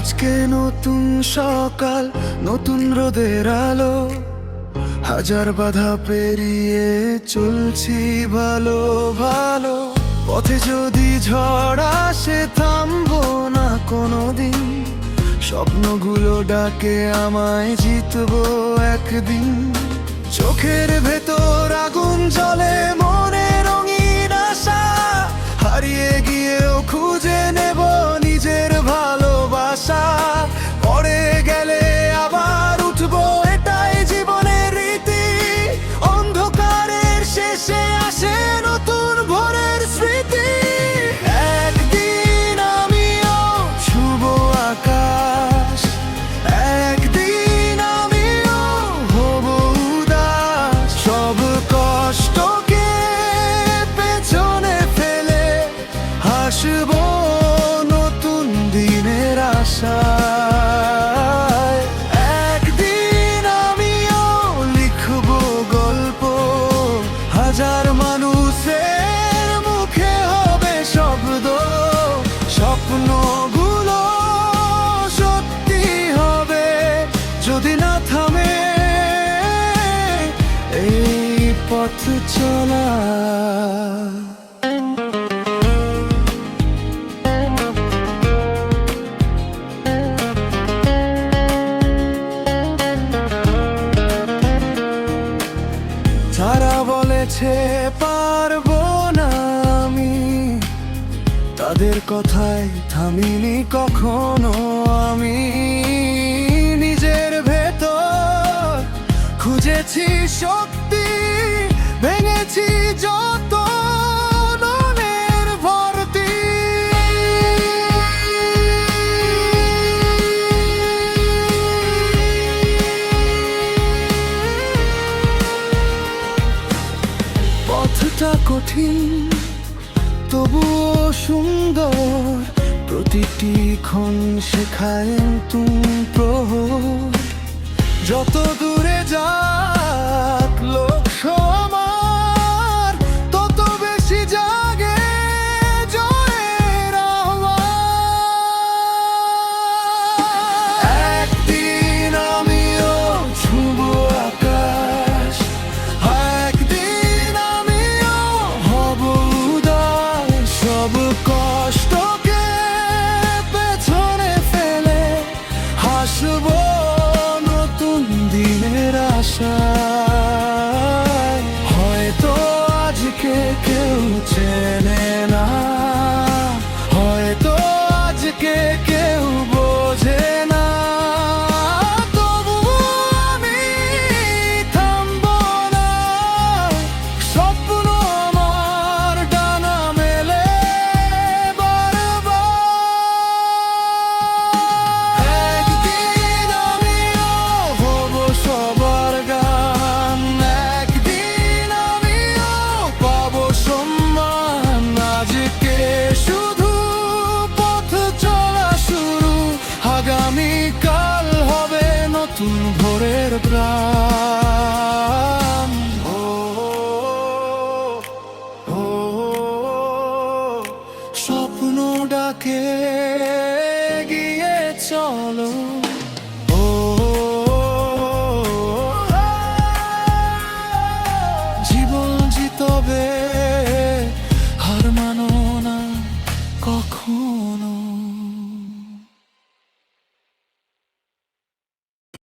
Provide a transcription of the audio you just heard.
আজকে নতুন সকাল, নতুন রোদের আলো, হাজার বাধা পেরিয়ে চলছি ভালো ভালো। পথে যদি ঝড় আসে থামবো না কোনোদিন, স্বপ্নগুলো ডাকে আমায় জিতবো একদিন। চোখের ভেতর আগুন জ্বলে, মনে রঙিন আশা, হারিয়ে গিয়েও খুঁজে নেব নিজের ভালোবাসা। পড়ে গেলে আবার উঠবো, এটাই জীবনের রীতি। অন্ধকারের শেষে আসে নতুন ভোরের স্মৃতি। একদিন আমিও ছুঁব আকাশ, একদিন আমিও হব উদাস। সব কষ্টকে পেছনে ফেলে হাসবো নতুন দিনের আশায়। একদিন আমিও লিখবো গল্প, হাজার মানুষের মুখে হবে শব্দ। স্বপ্নগুলো সত্যি হবে যদি না থামে এই পথ চলা। যারা বলেছে পারবো না আমি, তাদের কথায় থামিনি কখনো আমি। নিজের ভেতর খুঁজেছি শক্তি, ভেঙেছি যত মনের ভর্তি। পথটা কঠিন তবুও সুন্দর, প্রতিটি ক্ষণ শেখায় নতুন প্রহর। যত দূরে যাক লোক সমার, তত বেশি জাগে জয়ের আহ্বান। একদিন আমিও ছুঁব আকাশ, একদিন আমিও হব উদাস। সব কষ্টকে পেছনে ফেলে হাসবো নতুন দিনের আশায়। হয়তো আজকে কেউ চেনে না, হয়তো আজকে কেউ বোঝে না, তবুও আমি থামবো না। স্বপ্ন আমার ডানা মেলে বারবার। একদিন আমিও হব সবার গান, একদিন আমিও পাবো সম্মান। আজকে শুধু পথ চলা শুরু, আগামীকাল হবে নতুন ভোরের প্রাণ। ও ও স্বপ্ন ডাকে গিয়ে চলো। ও জীবন জিতবে, হার মানো না কখন।